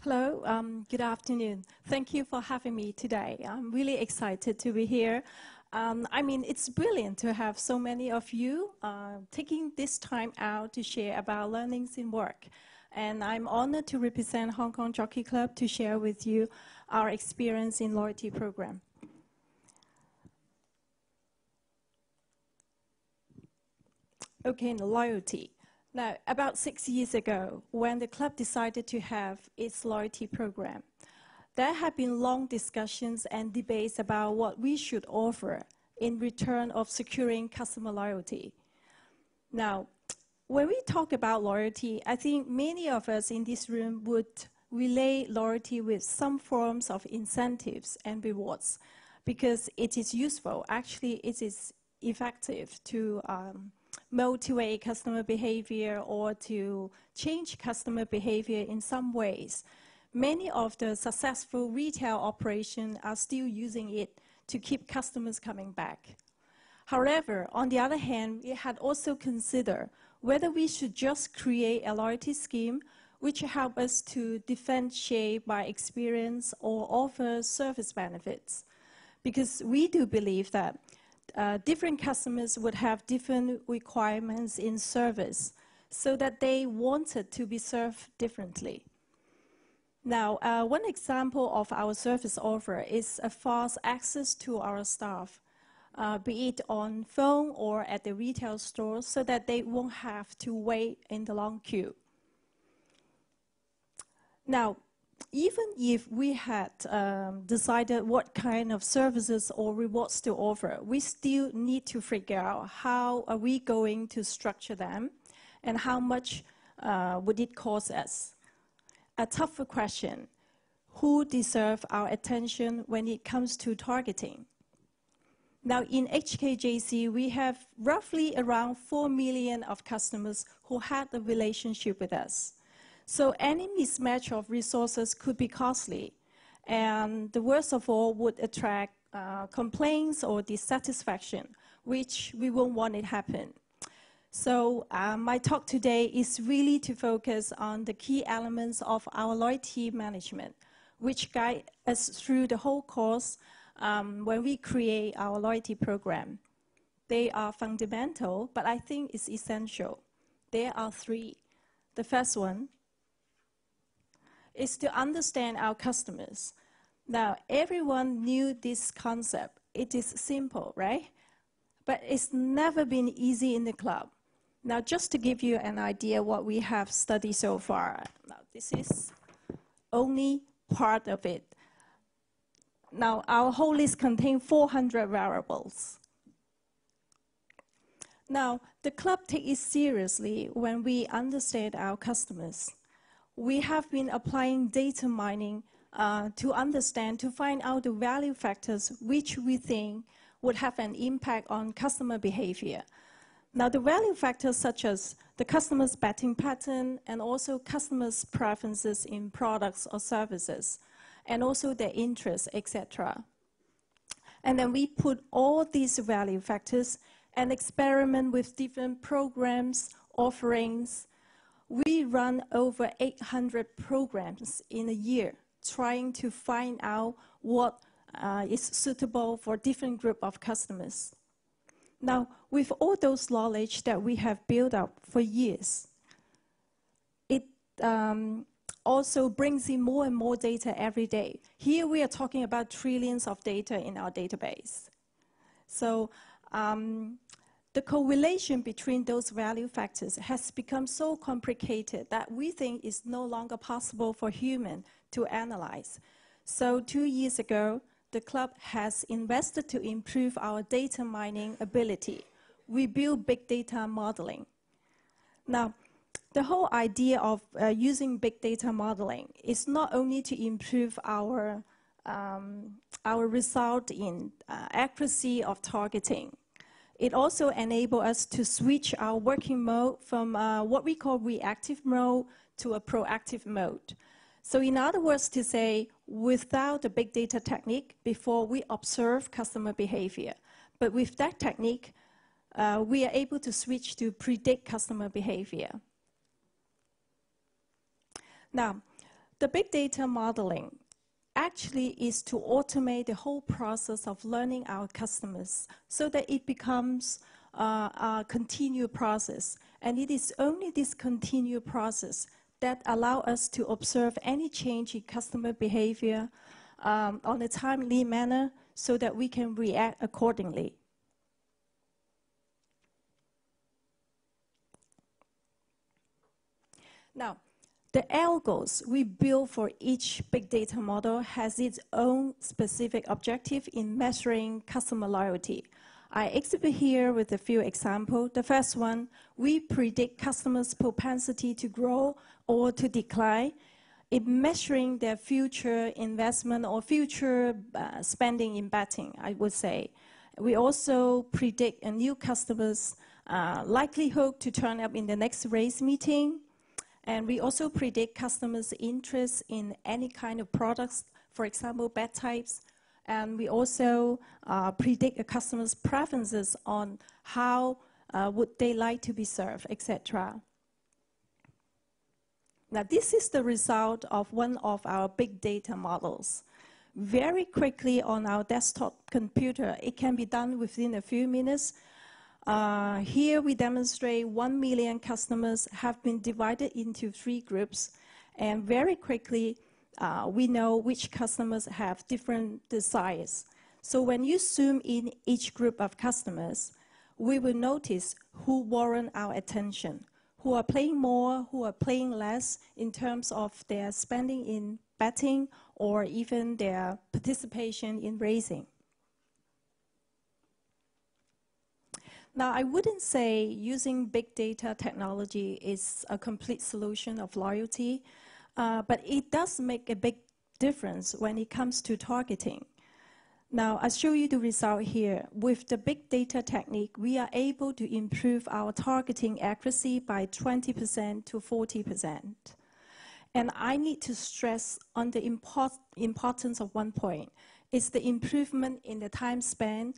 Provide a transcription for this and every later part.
Hello, good afternoon. Thank you for having me today. I'm really excited to be here. I mean, it's brilliant to have so many of you taking this time out to share about learnings in work. And I'm honored to represent Hong Kong Jockey Club to share with you our experience in loyalty program. Okay, loyalty. Now, about 6 years ago, when the club decided to have its loyalty program, there have been long discussions and debates about what we should offer in return of securing customer loyalty. Now, when we talk about loyalty, I think many of us in this room would relate loyalty with some forms of incentives and rewards because it is useful. Actually, it is effective to motivate customer behavior or to change customer behavior in some ways. Many of the successful retail operations are still using it to keep customers coming back. However, on the other hand, we had also considered whether we should just create a loyalty scheme which help us to differentiate by experience or offer service benefits. Because we do believe that different customers would have different requirements in service so that they wanted to be served differently. Now, one example of our service offer is a fast access to our staff, be it on phone or at the retail store, so that they won't have to wait in the long queue. Now, even if we had decided what kind of services or rewards to offer, we still need to figure out how are we going to structure them and how much would it cost us. A tougher question: who deserves our attention when it comes to targeting? Now, in HKJC, we have roughly around 4 million of customers who had a relationship with us. So any mismatch of resources could be costly, and the worst of all would attract complaints or dissatisfaction, which we won't want it happen. So my talk today is really to focus on the key elements of our loyalty management, which guide us through the whole course when we create our loyalty program. They are fundamental, but I think it's essential. There are three. The first one is to understand our customers. Now, everyone knew this concept. It is simple, right? But it's never been easy in the club. Now, just to give you an idea what we have studied so far. Now, this is only part of it. Now, our whole list contains 400 variables. Now, the club takes it seriously when we understand our customers. We have been applying data mining to understand, to find out the value factors which we think would have an impact on customer behavior. Now, the value factors such as the customer's betting pattern and also customers' preferences in products or services, and also their interests, etc. And then we put all these value factors and experiment with different programs, offerings. We run over 800 programs in a year, trying to find out what is suitable for different group of customers. Now, with all those knowledge that we have built up for years, it also brings in more and more data every day. Here we are talking about trillions of data in our database. So the correlation between those value factors has become so complicated that we think it's no longer possible for humans to analyze. So 2 years ago, the club has invested to improve our data mining ability. We build big data modeling. Now, the whole idea of using big data modeling is not only to improve our result in accuracy of targeting. It also enables us to switch our working mode from what we call reactive mode to a proactive mode. So in other words to say, without the big data technique, before we observe customer behavior. But with that technique, we are able to switch to predict customer behavior. Now, The big data modeling actually is to automate the whole process of learning our customers so that it becomes a continued process. And it is only this continued process that allows us to observe any change in customer behavior on a timely manner so that we can react accordingly. Now, the algos we build for each big data model has its own specific objective in measuring customer loyalty. I exhibit here with a few examples. The first one, we predict customers' propensity to grow or to decline in measuring their future investment or future spending in betting, I would say. We also predict a new customer's likelihood to turn up in the next race meeting. And we also predict customers' interest in any kind of products, for example, bet types. And we also predict a customer's preferences on how would they like to be served, etc. Now, this is the result of one of our big data models. Very quickly on our desktop computer, it can be done within a few minutes. Here we demonstrate 1 million customers have been divided into 3 groups, and very quickly we know which customers have different desires. So when you zoom in each group of customers, we will notice who warrant our attention, who are playing more, who are playing less in terms of their spending in betting or even their participation in racing. Now, I wouldn't say using big data technology is a complete solution of loyalty, but it does make a big difference when it comes to targeting. Now, I'll show you the result here. With the big data technique, we are able to improve our targeting accuracy by 20% to 40%. And I need to stress on the importance of one point. It's the improvement in the time span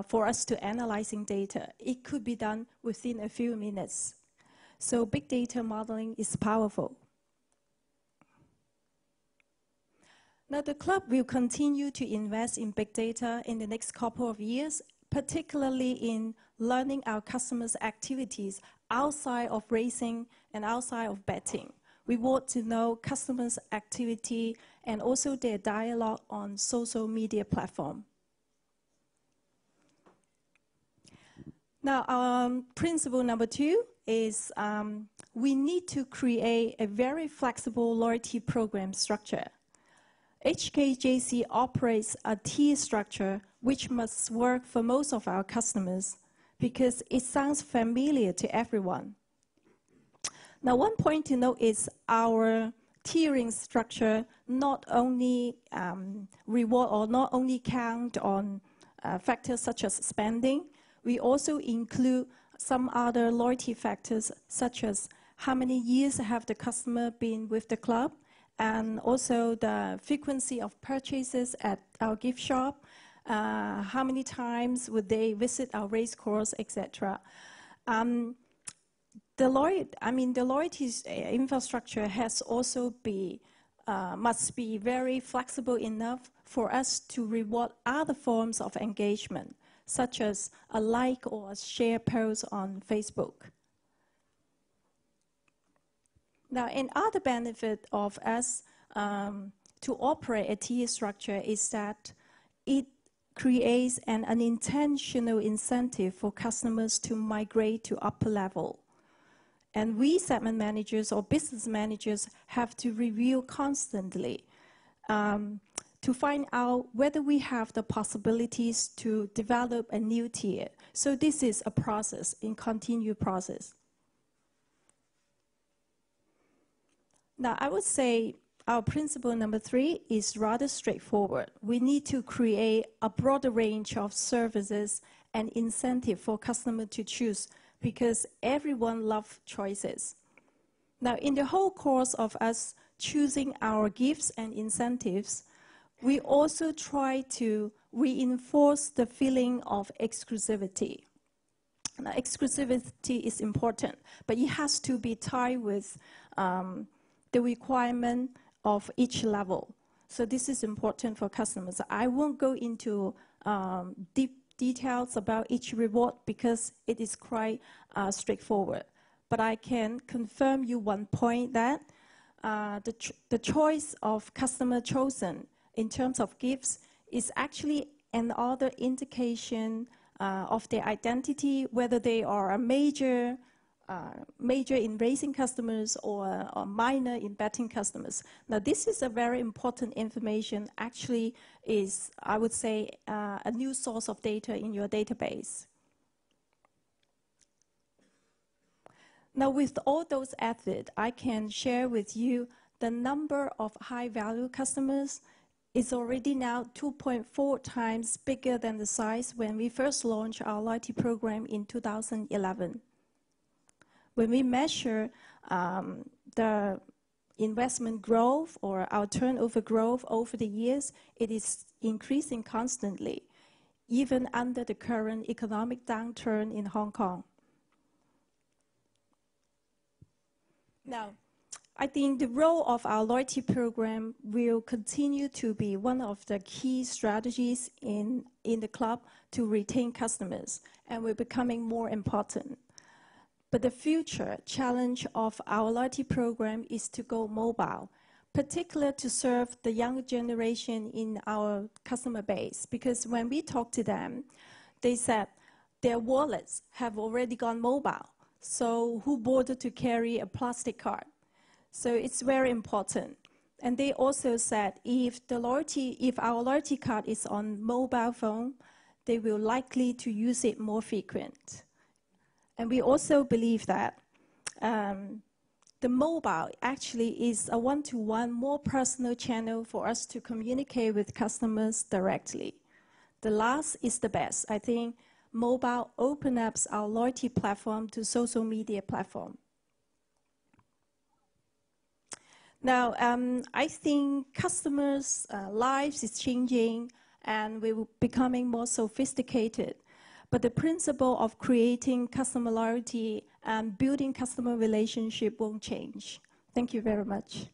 for us to analyzing data. It could be done within a few minutes. So big data modeling is powerful. Now the club will continue to invest in big data in the next couple of years, particularly in learning our customers' activities outside of racing and outside of betting. We want to know customers' activity and also their dialogue on social media platform. Now, principle number 2 is we need to create a very flexible loyalty program structure. HKJC operates a tier structure which must work for most of our customers because it sounds familiar to everyone. Now, one point to note is our tiering structure not only reward or not only count on factors such as spending. We also include some other loyalty factors, such as how many years have the customer been with the club, and also the frequency of purchases at our gift shop, how many times would they visit our race course, etc. The loyalty infrastructure has also must be very flexible enough for us to reward other forms of engagement, such as a like or a share post on Facebook. Now, another benefit of us to operate a tier structure is that it creates an unintentional incentive for customers to migrate to upper level. And we segment managers or business managers have to review constantly to find out whether we have the possibilities to develop a new tier. So this is a process, a continued process. Now, I would say our principle number 3 is rather straightforward. We need to create a broader range of services and incentive for customers to choose because everyone loves choices. Now, in the whole course of us choosing our gifts and incentives, we also try to reinforce the feeling of exclusivity. Now, exclusivity is important, but it has to be tied with the requirement of each level. So this is important for customers. I won't go into deep details about each reward because it is quite straightforward. But I can confirm you one point that the choice of customer chosen in terms of gifts is actually another indication of their identity, whether they are a major in raising customers or minor in betting customers. Now, this is a very important information. Actually, is I would say a new source of data in your database. Now, with all those efforts, I can share with you the number of high-value customers is already now 2.4 times bigger than the size when we first launched our loyalty program in 2011. When we measure the investment growth or our turnover growth over the years, it is increasing constantly, even under the current economic downturn in Hong Kong. Now, I think the role of our loyalty program will continue to be one of the key strategies in the club to retain customers, and will becoming more important. But the future challenge of our loyalty program is to go mobile, particularly to serve the younger generation in our customer base. Because when we talk to them, they said their wallets have already gone mobile. So who bothered to carry a plastic card? So it's very important. And they also said if our loyalty card is on mobile phone, they will likely to use it more frequent. And we also believe that the mobile actually is a one-to-one, more personal channel for us to communicate with customers directly. The last is the best. I think mobile opens up our loyalty platform to social media platform. Now, I think customers' lives is changing and we're becoming more sophisticated. But the principle of creating customer loyalty and building customer relationship won't change. Thank you very much.